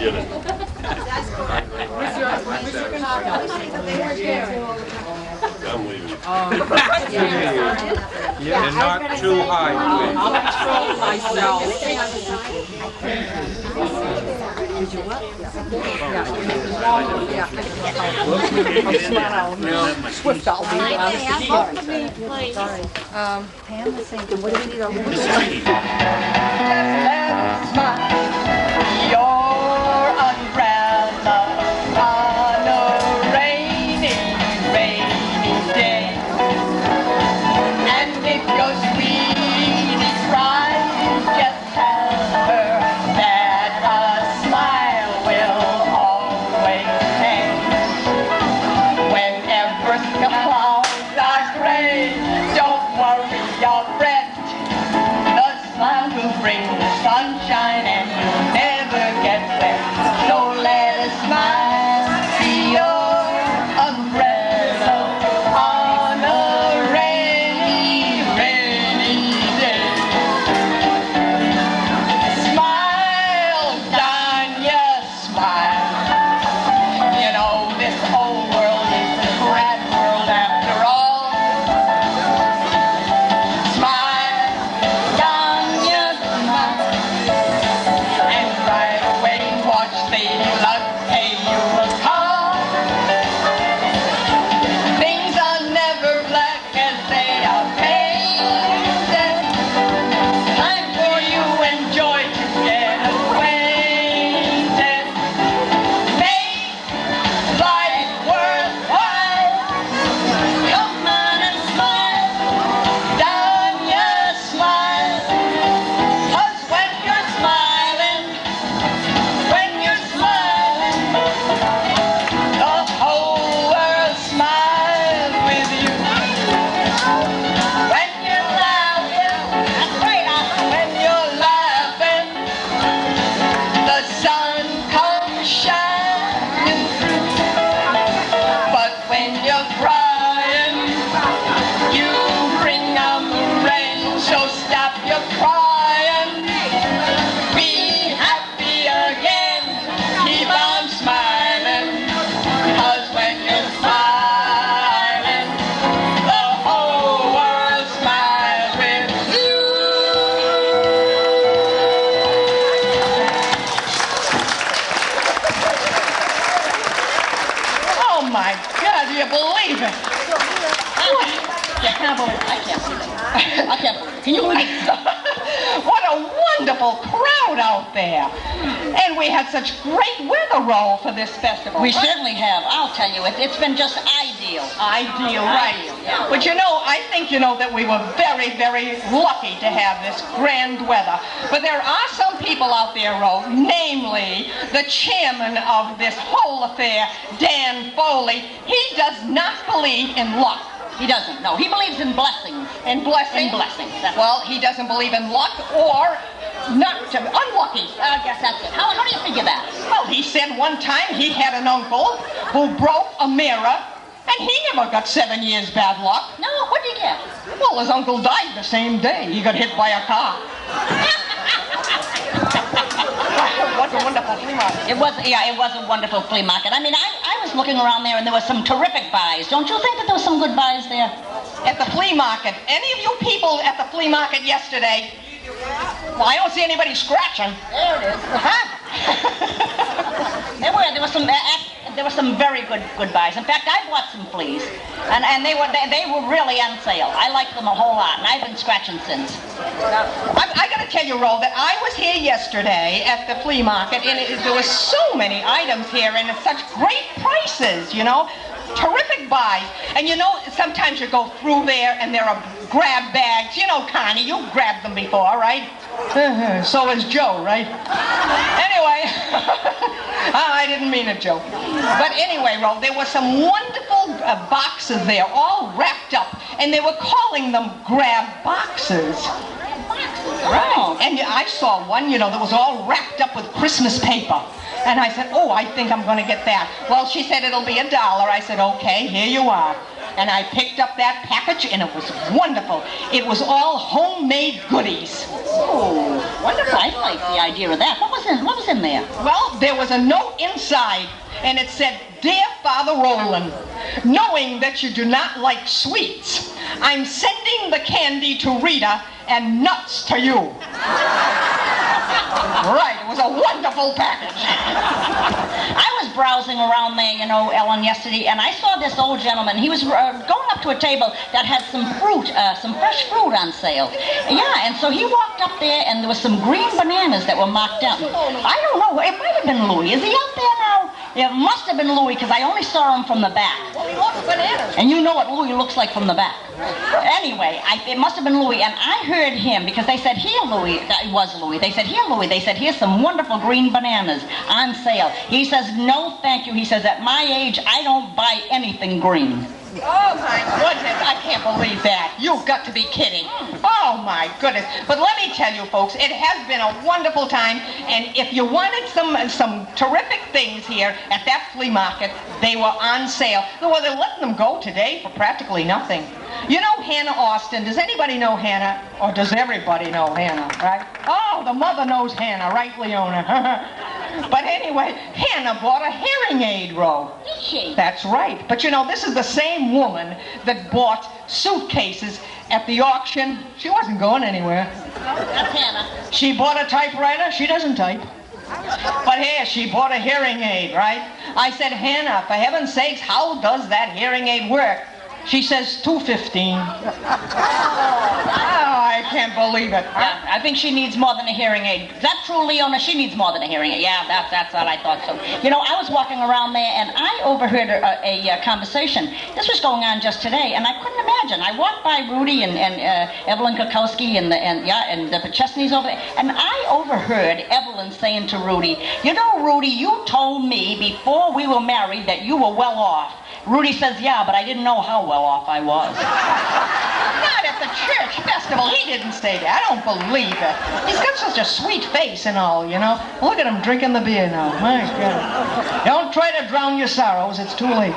Get it. I'm leaving. And not too high, please. I'll control myself. Swift, I'll be Pam was thinking, what do we need our Your umbrella on a rainy, rainy day. And if your sweetie cries, just tell her that a smile will always hang. Whenever the clouds are gray, don't worry your friend. The smile will bring the sunshine and you'll never get wet. So let a smile be your umbrella on a rainy, rainy day. Smile, Danya, smile. You know, this whole world is a grand world after all. Smile, Danya, smile. And right away watch the luck pay you a call. Things are never black as they are painted. Time for you and joy to get acquainted. Make life worthwhile. Come on and smile, Danya, smile. 'Cause when you're smiling, the whole world smiles with you. When you're laughing, that's right, when you're laughing, the sun comes shining through. But when you're crying, you bring on the rain, so stop your crying. Be happy again, keep on smiling, 'cause when you're smiling, the whole world smiles with you. Oh my God, do you believe it? I can't believe it. I can't believe it. I can't believe it. Can you believe it? What a wonderful crowd out there. And we had such great weather roll for this festival. We certainly have. I'll tell you, it's been just ideal. Ideal, right. Yeah. But I think that we were very, very lucky to have this grand weather. But there are some people out there, Ro, namely the chairman of this whole affair, Dan Foley. He does not believe in luck. He doesn't, no. He believes in blessings. In blessing? In blessings. Well, he doesn't believe in luck or unlucky. I guess that's it. How do you figure that? Well, he said one time he had an uncle who broke a mirror, and he never got 7 years bad luck. No, what did he get? Well, his uncle died the same day. He got hit by a car. What a wonderful flea market. It was a wonderful flea market. I mean, I was looking around there and there were some terrific buys. Don't you think that there were some good buys there? At the flea market. Any of you people at the flea market yesterday? Well, I don't see anybody scratching. There it is. Huh? There were some very good buys. In fact, I bought some fleas, and they were really on sale. I liked them a whole lot, and I've been scratching since. I got to tell you, Ro, that I was here yesterday at the flea market, and there were so many items here, and it's such great prices, Terrific buys. And sometimes you go through there and there are grab bags. Connie, you've grabbed them before, right? So has Joe, right? Anyway, I didn't mean it, Joe. But anyway, Ro, there were some wonderful boxes there, all wrapped up. And they were calling them grab boxes. Right. And I saw one, that was all wrapped up with Christmas paper. And I said, I think I'm going to get that. Well, she said it'll be $1. I said, okay, here you are. and I picked up that package, and it was wonderful. It was all homemade goodies. Oh, wonderful. I like the idea of that. What was in there? Well, there was a note inside, and it said, "Dear Father Roland, knowing that you do not like sweets, I'm sending the candy to Rita and nuts to you." Right, it was a wonderful package. I was browsing around there, you know, Ellen, yesterday, and I saw this old gentleman. He was going up to a table that had some fruit, some fresh fruit on sale. Yeah, and so he walked up there, and there was some green bananas that were marked down. I don't know. It might have been Louis. Is he out there now? It must have been Louis, because I only saw him from the back. Well, he loves bananas. And you know what Louis looks like from the back. Anyway, it must have been Louis, and I heard him, because they said, "Here, Louis," it was Louis. They said, "Here, Louis," they said, "Here's some wonderful green bananas on sale." He says, "No, thank you." He says, "At my age, I don't buy anything green." Oh, my goodness, I can't believe that. You've got to be kidding. Oh, my goodness. But let me tell you, folks, it has been a wonderful time, and if you wanted some terrific things here at that flea market, they were on sale. Well, they're letting them go today for practically nothing. You know Hannah Austin. Does anybody know Hannah? Or does everybody know Hannah, right? Oh, the mother knows Hannah, right, Leona? But anyway, Hannah bought a hearing aid roll. Did she? That's right. But you know, this is the same woman that bought suitcases at the auction. She wasn't going anywhere. That's Hannah. She bought a typewriter. She doesn't type. But here, she bought a hearing aid, right? I said, "Hannah, for heaven's sakes, how does that hearing aid work?" She says, $2.15. Oh, I can't believe it. Yeah, I think she needs more than a hearing aid. Is that true, Leona? She needs more than a hearing aid. Yeah, that's what I thought so. You know, I was walking around there, and I overheard a conversation. This was going on just today, and I couldn't imagine. I walked by Rudy and Evelyn Kukowski and the Pachesnys over there, and I overheard Evelyn saying to Rudy, "You know, Rudy, you told me before we were married that you were well off." Rudy says, "Yeah, but I didn't know how well off I was." Not at the church festival. He didn't say that. I don't believe it. He's got such a sweet face and all, you know. Look at him drinking the beer now. My God. Don't try to drown your sorrows. It's too late.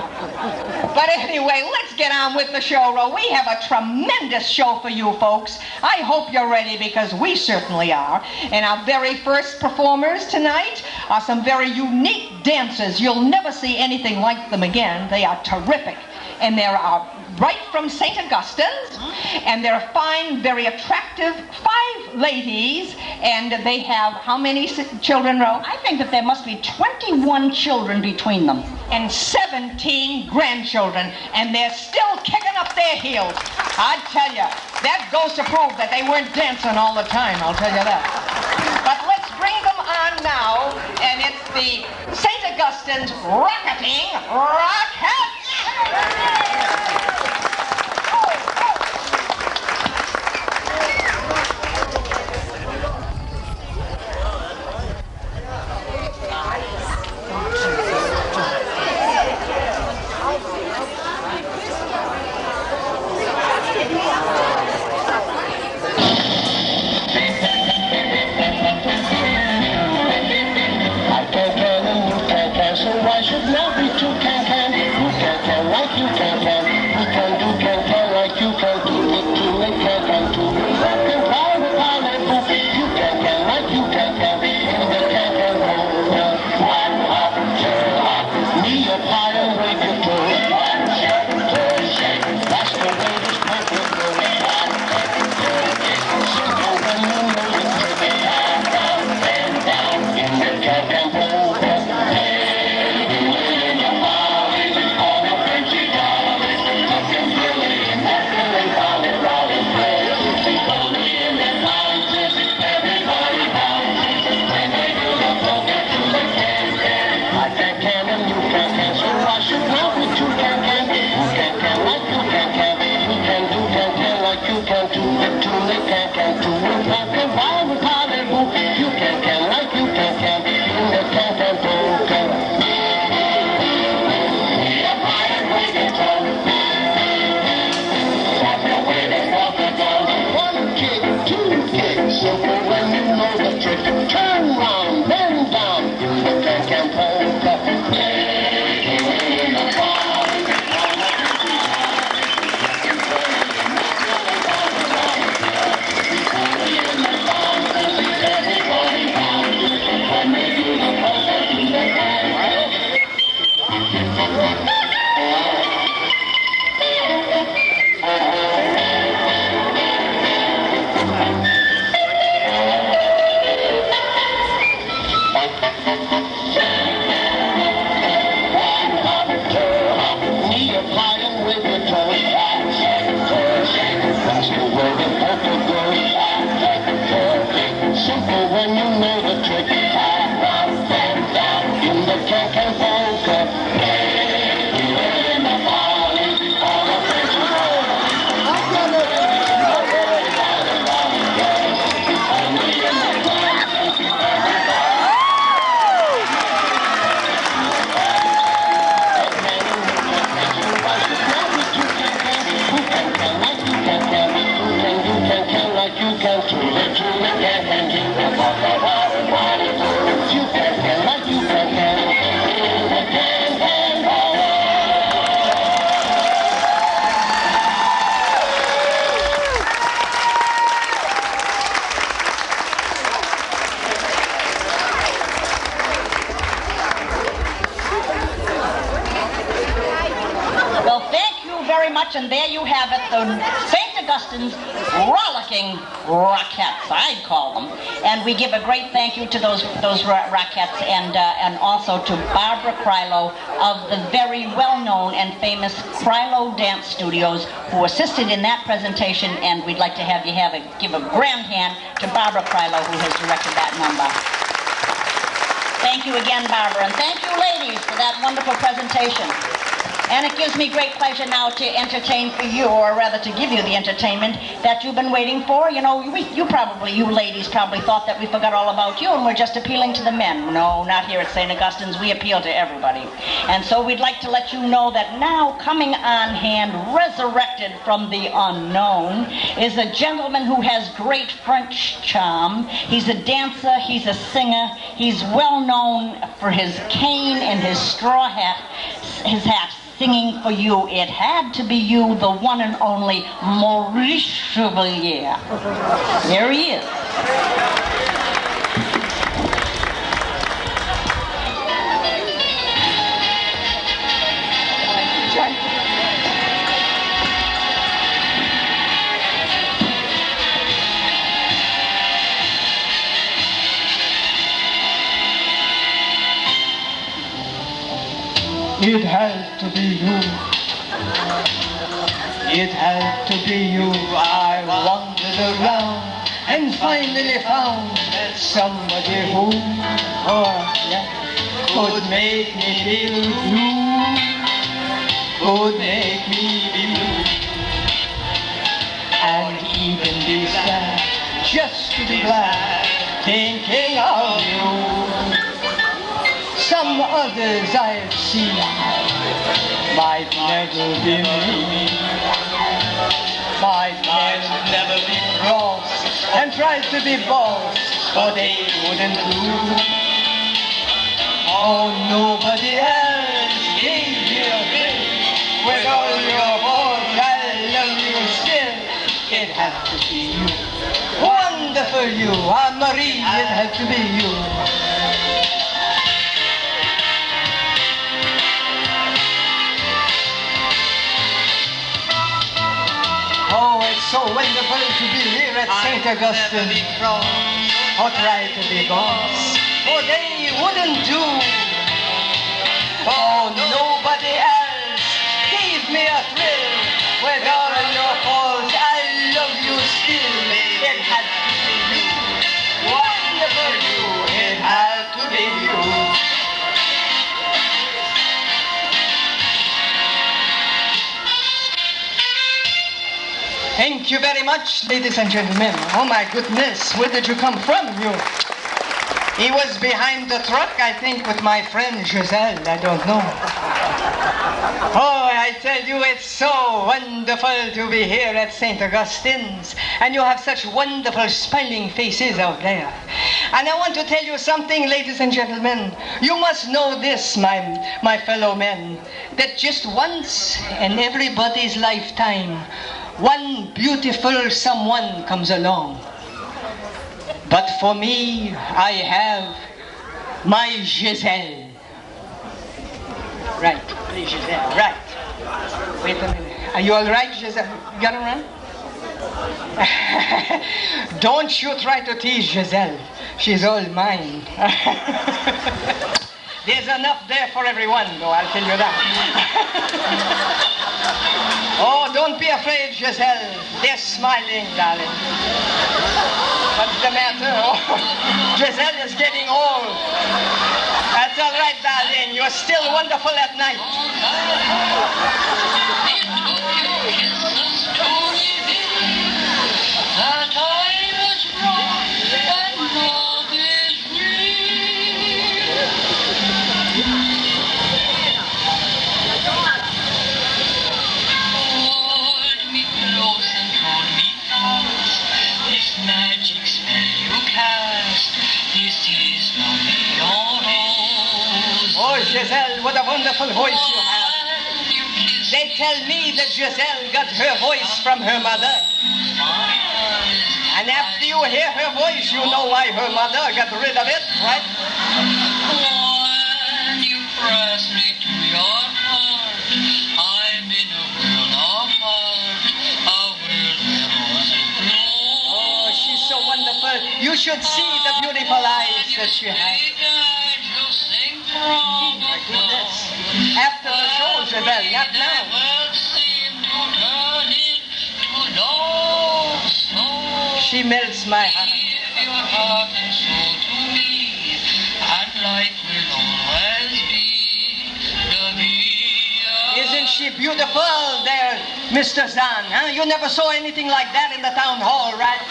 But anyway, let's get on with the show, Ro. We have a tremendous show for you folks. I hope you're ready, because we certainly are. And our very first performers tonight are some very unique dancers. You'll never see anything like them again. They are terrific. And they're right from St. Augustine's, and they're fine, very attractive 5 ladies, and they have how many children, Ro? I think that there must be 21 children between them. And 17 grandchildren, and they're still kicking up their heels. I tell you, that goes to prove that they weren't dancing all the time, I'll tell you that. But let's bring them on now, and it's the St. Augustine's Rocketing Rockettes! much, and there you have it, the St. Augustine's rollicking Rockettes, I'd call them. And we give a great thank you to those Rockettes, and also to Barbara Krylo of the very well-known and famous Krylo Dance Studios, who assisted in that presentation, and we'd like to have you give a grand hand to Barbara Krylo, who has directed that number. Thank you again, Barbara, and thank you, ladies, for that wonderful presentation. And it gives me great pleasure now to entertain for you, or rather to give you the entertainment that you've been waiting for. You know, you ladies probably thought that we forgot all about you and we're just appealing to the men. No, not here at St. Augustine's. We appeal to everybody. And so we'd like to let you know that now coming on hand, resurrected from the unknown, is a gentleman who has great French charm. He's a dancer, he's a singer, he's well known for his cane and his straw hat, singing for you. It had to be you, the one and only Maurice Chevalier. Here he is. It had to be you. It had to be you. I wandered around and finally found somebody who, could make me feel blue. Could make me be blue. And even be sad, just to be glad, thinking of you. Some others I've seen might never be me, might never be cross and try to be boss, but they wouldn't do. Oh, nobody else gave you a thing. With all your faults, I love you still. It had to be you, wonderful you, Marie. It had to be you. Oh, it's so wonderful to be here at St. Augustine, or try to be boss, for they wouldn't do. Oh, nobody else gave me a thrill. With all your faults, I love you still. It had to be you, wonderful you. It had to be you. Thank you very much, ladies and gentlemen. Oh my goodness, where did you come from, you? He was behind the truck, I think, with my friend Giselle, I don't know. Oh, I tell you, it's so wonderful to be here at St. Augustine's. And you have such wonderful smiling faces out there. And I want to tell you something, ladies and gentlemen. You must know this, my fellow men, that just once in everybody's lifetime, one beautiful someone comes along. But for me, I have my Giselle. Right, Giselle, right. Wait a minute. Are you all right, Giselle? You gonna run? Don't you try to tease Giselle. She's all mine. There's enough there for everyone, though, I'll tell you that. Oh, don't be afraid, Giselle. They're smiling, darling. What's the matter? Oh, Giselle is getting old. That's all right, darling. You're still wonderful at night. Giselle, what a wonderful voice you have. They tell me that Giselle got her voice from her mother. And after you hear her voice, you know why her mother got rid of it, right? When you press me to your heart, I'm in a world of You should see the beautiful eyes that she has. My goodness. After the show, Giselle, not now. She melts my heart. Isn't she beautiful there, Mr. Zahn? Huh? You never saw anything like that in the town hall, right?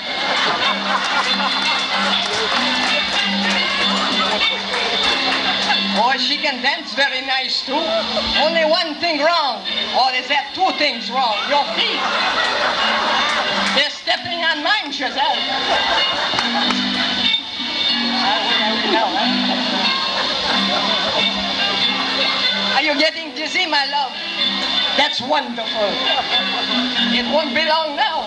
Oh, she can dance very nice too. Only one thing wrong. Or is that two things wrong? Your feet. They're stepping on mine, Giselle. Are you getting dizzy, my love? That's wonderful. It won't be long now.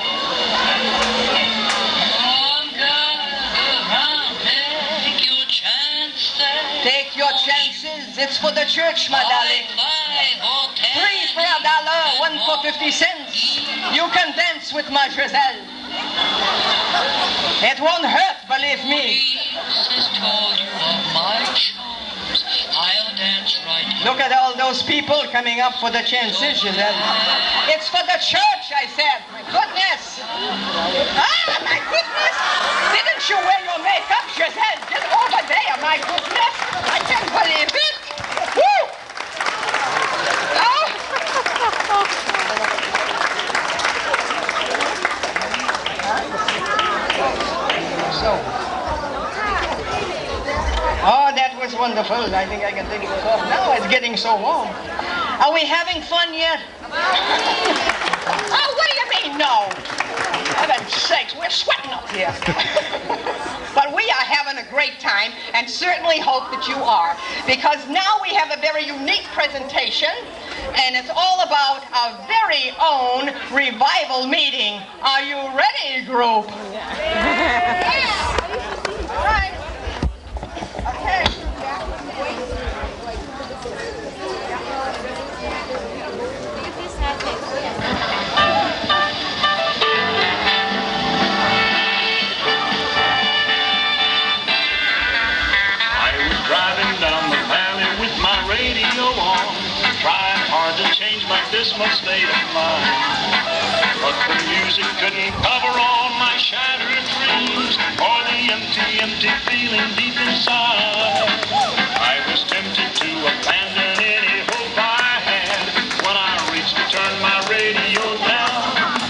Take your chances. It's for the church, my darling. 3 for $1, 1 for 50 cents. You can dance with my Giselle. It won't hurt, believe me. Look at all those people coming up for the chances, Giselle. It's for the church, I said. My goodness. Ah, my goodness. Didn't you wear your makeup, Giselle? Just over there, my goodness. I can't believe it. Woo! Oh. Oh, that was wonderful. I think I can take it off now. It's getting so warm. Are we having fun yet? Oh, what do you mean, no? Heaven's sakes, we're sweating up here. But we are having a great time, and certainly hope that you are. Because now we have a very unique presentation, and it's all about our very own revival meeting. Are you ready, group? Yeah. All right. Okay. Driving down the valley with my radio on, trying hard to change my dismal state of mind. But the music couldn't cover all my shattered dreams, or the empty, empty feeling deep inside. I was tempted to abandon any hope I had when I reached to turn my radio down.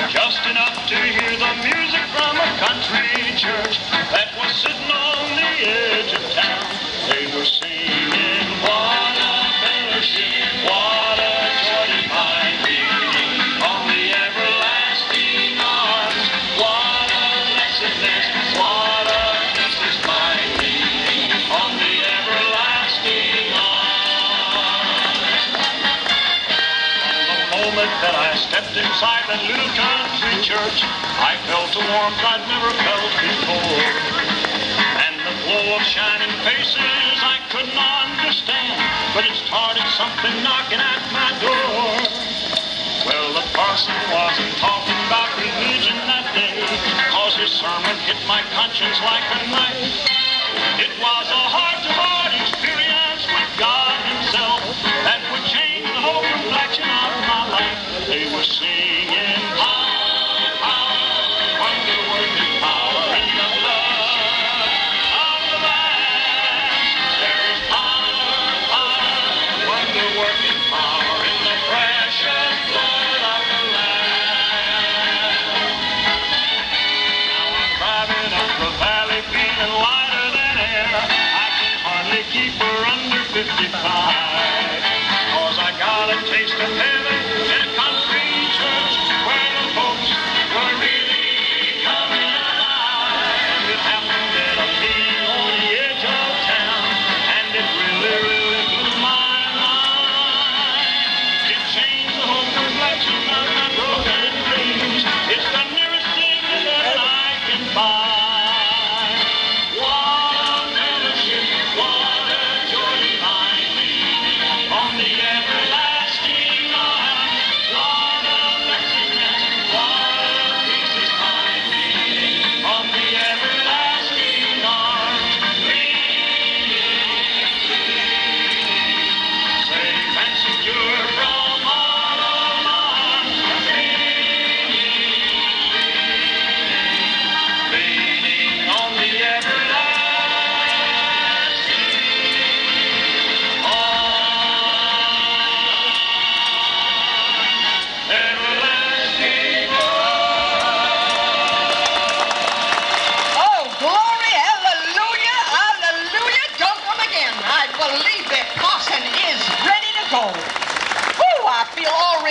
Just enough to hear the music from a country church that was sitting on the edge of town. They were singing, what a fellowship, what a joy divine being on the everlasting arms. What a blessedness, what a peace is my being on the everlasting arms. From the moment that I stepped inside that little country church, I felt a warmth I'd never felt before. And the glow of shining faces I couldn't understand, but it started something knocking at my door. Well, the parson wasn't talking about religion that day, 'cause his sermon hit my conscience like a knife. It was a heart-to-heart experience with God himself that would change the whole complexion of my life. They were singing, power, power, wonder-working power in the blood of the Lamb. There is power, power, wonder-working power in the precious blood of the Lamb. Now I'm driving up the valley feeling lighter than air. I can hardly keep her under 55, 'cause I got a taste of heaven in a country church where the folks were really coming alive. It happened at a meeting on the edge of town, and it really, really blew my mind. It changed the whole complexion of my broken dreams. It's the nearest thing to heaven I can find. What a fellowship, what a joy divine leading on the everlasting arms. What a blessedness, what a peace is my being on the everlasting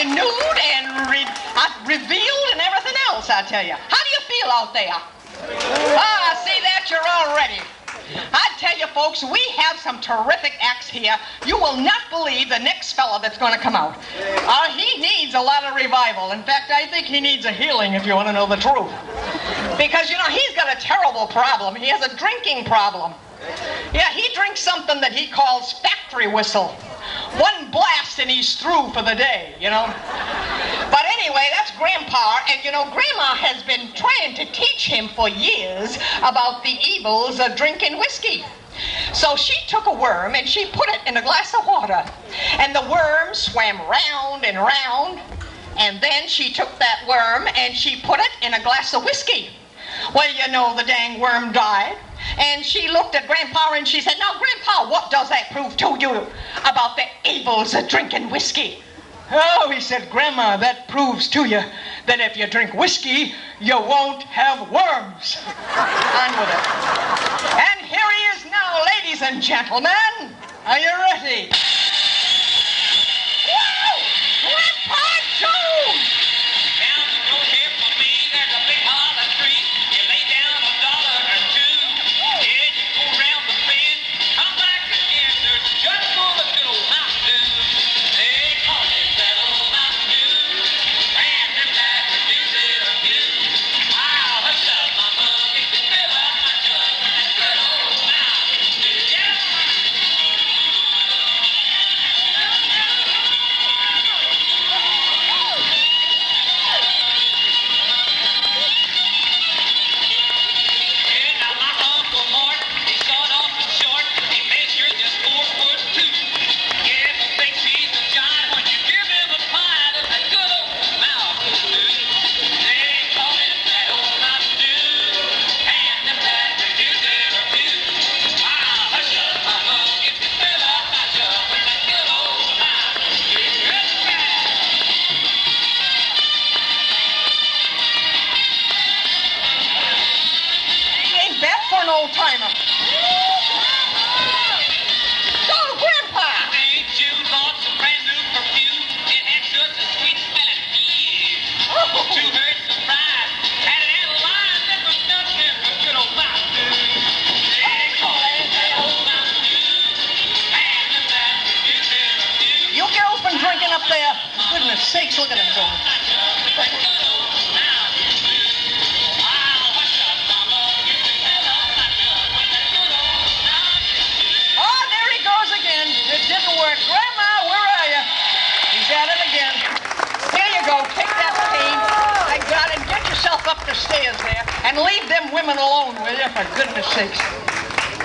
renewed and revealed and everything else, I tell you. How do you feel out there? Ah, see that? You're all ready. I tell you, folks, we have some terrific acts here. You will not believe the next fella that's going to come out. He needs a lot of revival. In fact, I think he needs a healing, if you want to know the truth. Because, you know, he's got a terrible problem. He has a drinking problem. Yeah, he drinks something that he calls factory whistle. One blast and he's through for the day, you know. But anyway, that's Grandpa, and you know, Grandma has been trying to teach him for years about the evils of drinking whiskey. So she took a worm and she put it in a glass of water, and the worm swam round and round, and then she took that worm and she put it in a glass of whiskey. Well, you know, the dang worm died. And she looked at Grandpa and she said, "Now, Grandpa, what does that prove to you about the evils of drinking whiskey?" "Oh," he said, "Grandma, that proves to you that if you drink whiskey, you won't have worms." On with it. And here he is now, ladies and gentlemen. Are you ready? Wow! Grandpa Jones! Sakes, look at him go. Oh, there he goes again. It didn't work. Grandma, where are you? He's at it again. Here you go. Take that cane. I got it. Get yourself up the stairs there and leave them women alone, will you? For goodness sakes.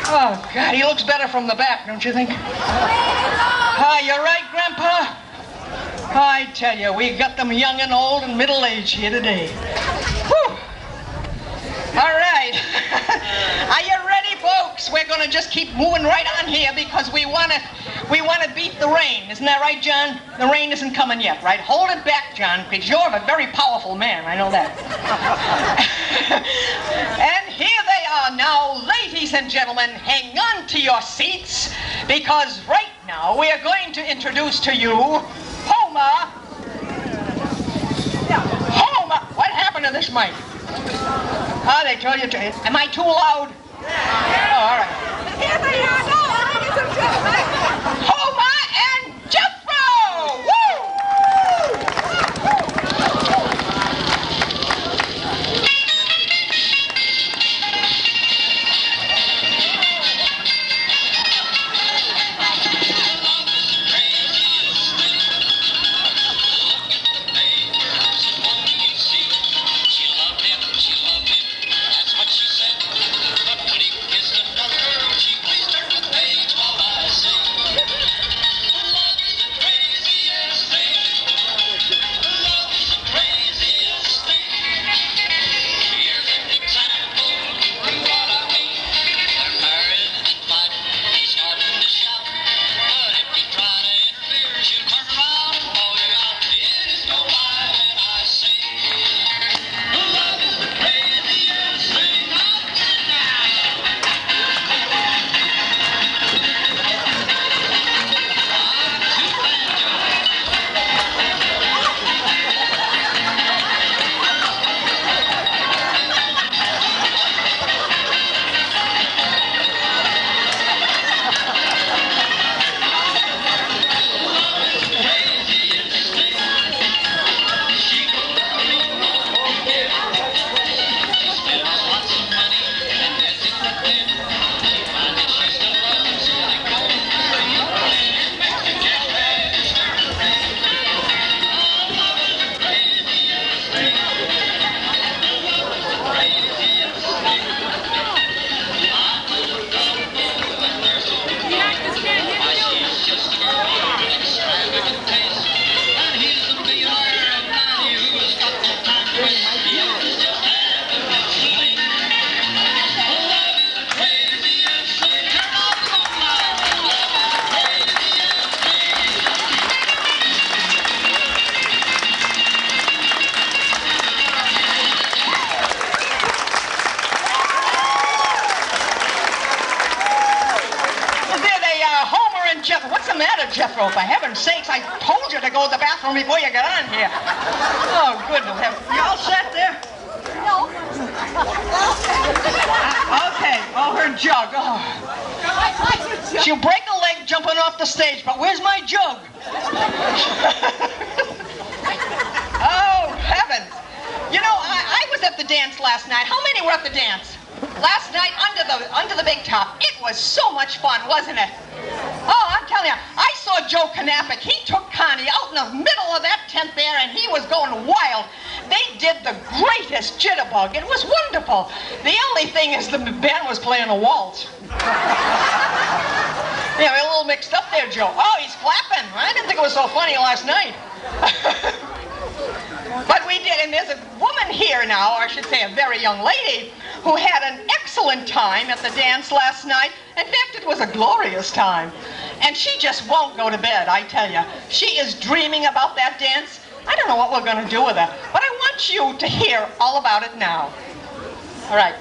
Oh, God, he looks better from the back, don't you think? You're right, Grandpa. I tell you, we got them young and old and middle-aged here today. Whew. All right. Are you ready, folks? We're going to just keep moving right on here because we want to beat the rain. Isn't that right, John? The rain isn't coming yet, right? Hold it back, John, because you're a very powerful man. I know that. And here they are now, ladies and gentlemen. Hang on to your seats because right now we are going to introduce to you Homer. Yeah, Homer. What happened to this mic? Oh, they told you to. Am I too loud? Oh, all right. Here they are now, ladies and gentlemen. Homer and Jethro! Woo! That's what she said. But when he kissed another, she placed her at the page while I sing. matter, Jethro? For heaven's sakes, I told you to go to the bathroom before you got on here. Oh, goodness. You all set there? No. Okay. Oh, her jug. Oh. She'll break a leg jumping off the stage, but where's my jug? Oh, heavens. You know, I was at the dance last night. How many were at the dance? Last night under the big top. It was so much fun, wasn't it? Oh, I'm telling you, I saw Joe Knappich. He took Connie out in the middle of that tent there, and he was going wild. They did the greatest jitterbug. It was wonderful. The only thing is the band was playing a waltz. Yeah, we're a little mixed up there, Joe. Oh, he's clapping. I didn't think it was so funny last night. But we did, and there's a woman here now, or I should say a very young lady, who had an excellent time at the dance last night. In fact, it was a glorious time. And she just won't go to bed, I tell you. She is dreaming about that dance. I don't know what we're going to do with her, but I want you to hear all about it now. All right.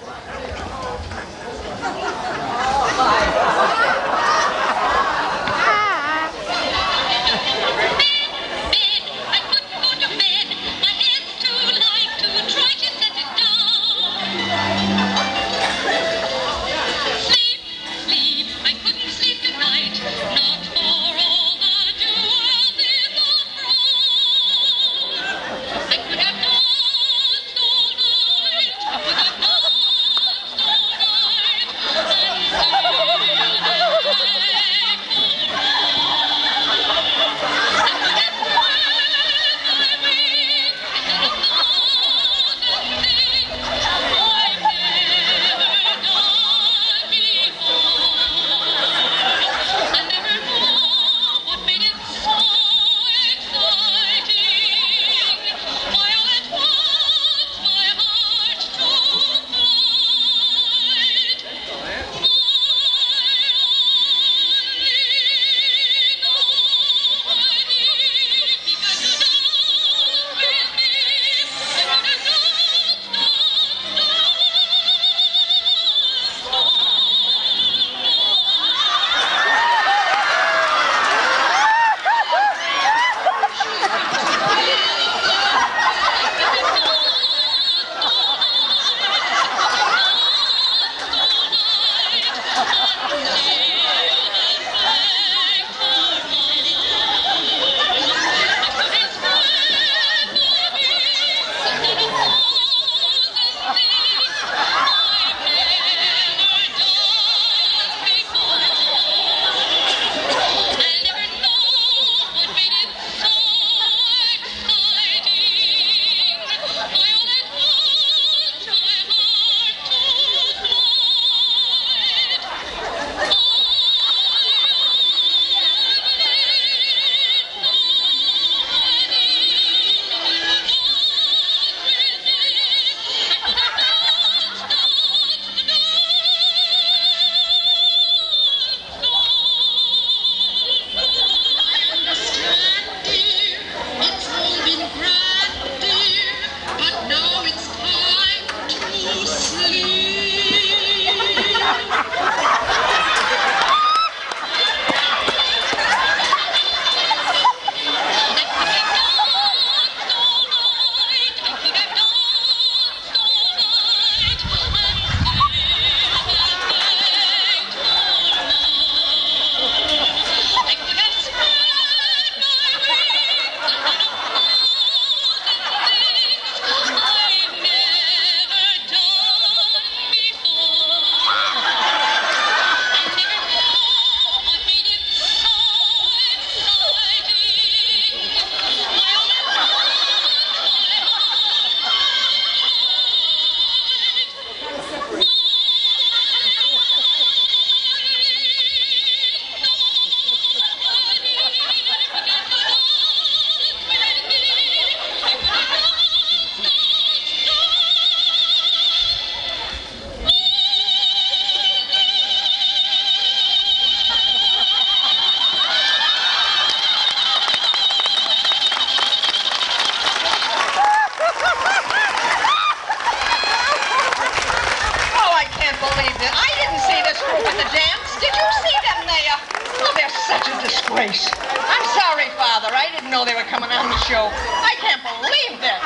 such a disgrace. I'm sorry, Father. I didn't know they were coming on the show. I can't believe this.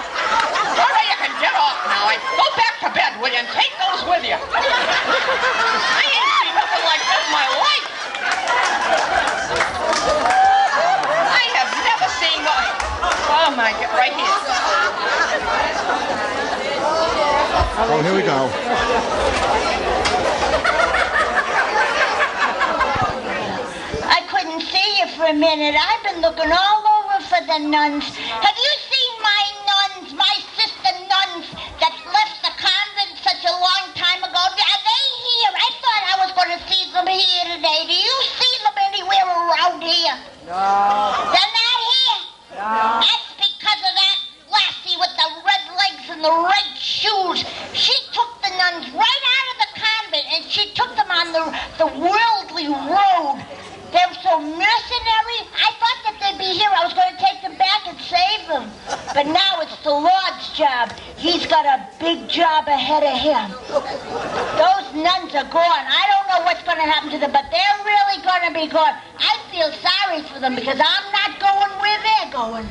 All right, you can get off now. Go back to bed, will you, and take those with you. I ain't seen nothing like that in my life. I have never seen one. Oh, my God, right here. Oh, here we go. I couldn't see you for a minute. I've been looking all over for the nuns. Have you seen my nuns, my sister nuns that left the convent such a long time ago? Are they here? I thought I was going to see them here today. Do you see them anywhere around here? No. They're not here? No. That's because of that lassie with the red legs and the red shoes. She took the nuns right out of the convent and she took them on the worldly road. They're so mercenary. I thought that they'd be here. I was going to take them back and save them. But now it's the Lord's job. He's got a big job ahead of him. Those nuns are gone. I don't know what's going to happen to them, but they're really going to be gone. I feel sorry for them because I'm not going where they're going.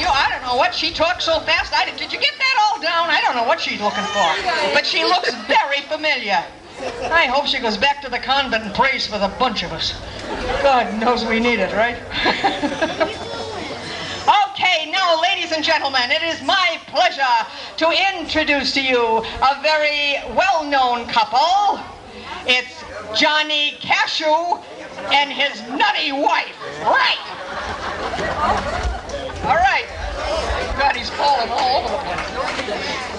I don't know what she talks so fast. Did you get that all down? I don't know what she's looking for. But she looks very familiar. I hope she goes back to the convent and prays for the bunch of us. God knows we need it, right? Okay, now, ladies and gentlemen, it is my pleasure to introduce to you a very well-known couple. It's Johnny Cashew and his nutty wife. Right. All right. God, he's falling all over the place.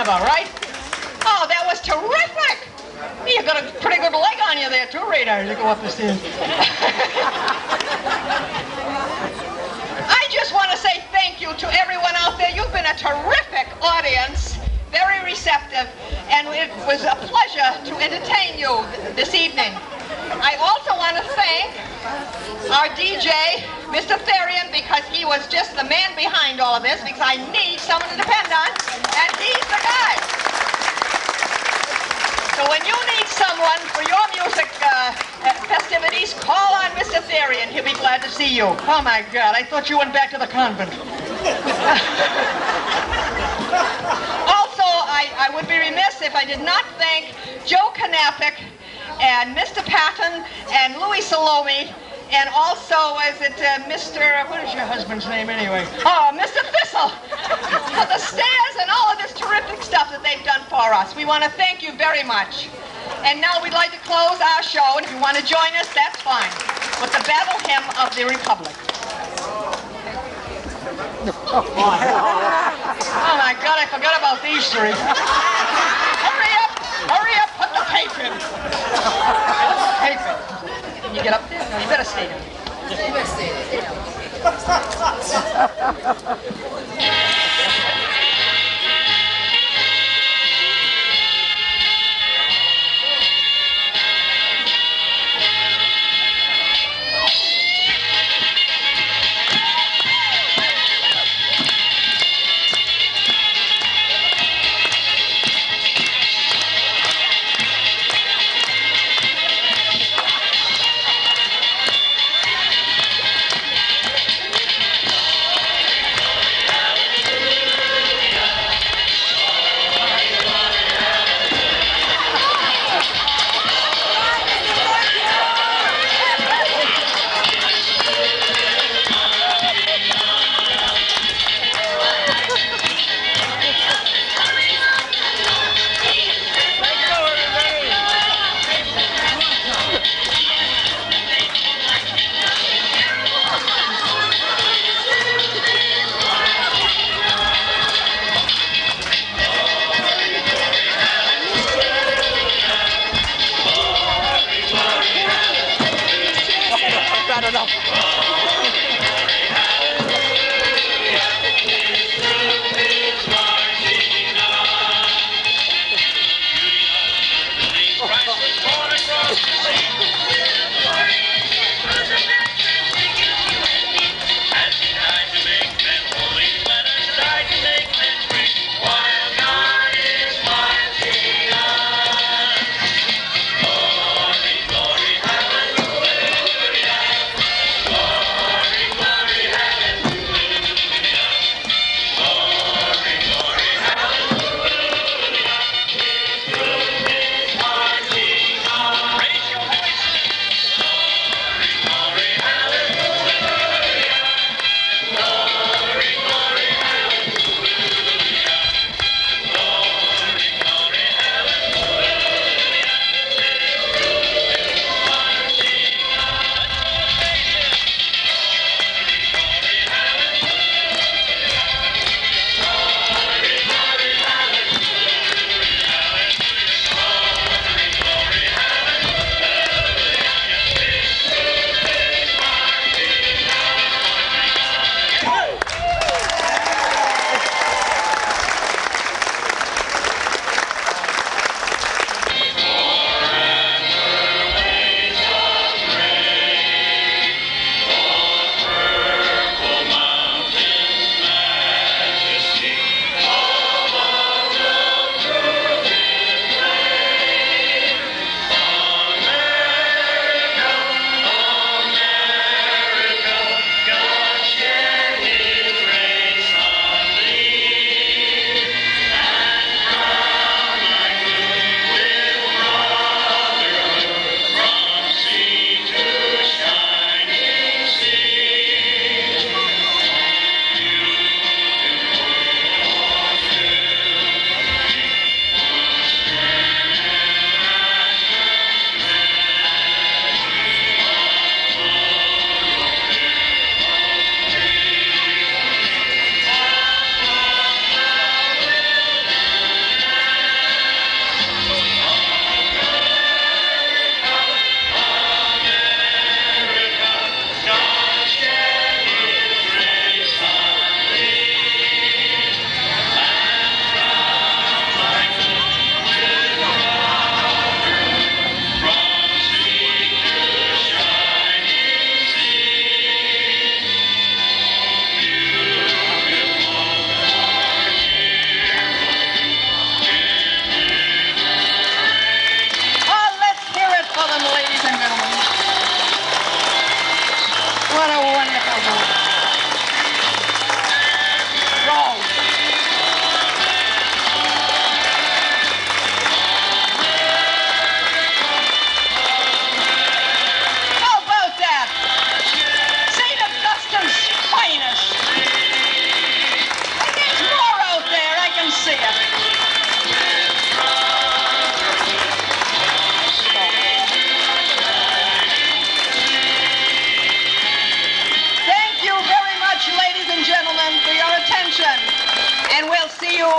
ever, right? Oh, that was terrific. You got a pretty good leg on you there, too, Radar, to go up the stairs. I just want to say thank you to everyone out there. You've been a terrific audience, very receptive, and it was a pleasure to entertain you this evening. I also want to thank our DJ, Mr. Therian, because he was just the man behind all of this, because I need someone to depend on, and he's the guy. So when you need someone for your music festivities, call on Mr. Therian. He'll be glad to see you. Oh, my God. I thought you went back to the convent. Also, I would be remiss if I did not thank Joe Knappich and Mr. Patton and Louis Salome, and also, is it Mr. What is your husband's name anyway? Oh, Mr. Thistle, for the stairs and all of this terrific stuff that they've done for us. We want to thank you very much. And now we'd like to close our show, and if you want to join us, that's fine, with the Battle Hymn of the Republic. Oh my God, I forgot about these three. Hurry up, put the tape in. Put the tape in. Can you get up there? No, you better stay down. You better stay there.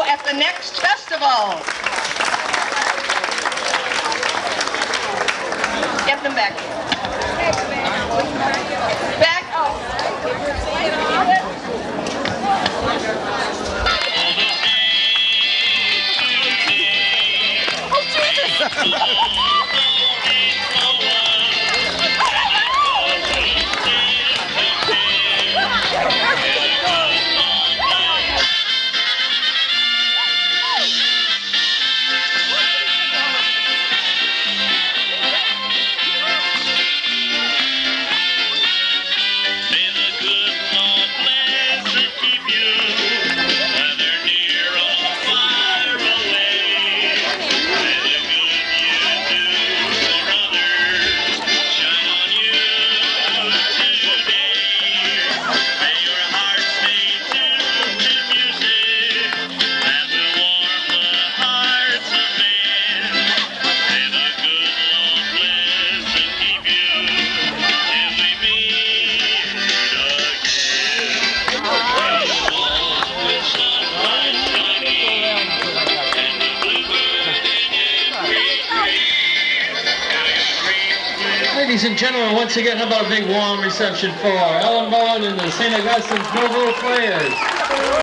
at the next festival. Get them back. Back. Ladies and gentlemen, once again, how about a big warm reception for Ellen Bowen and the St. Augustine's Novo Players.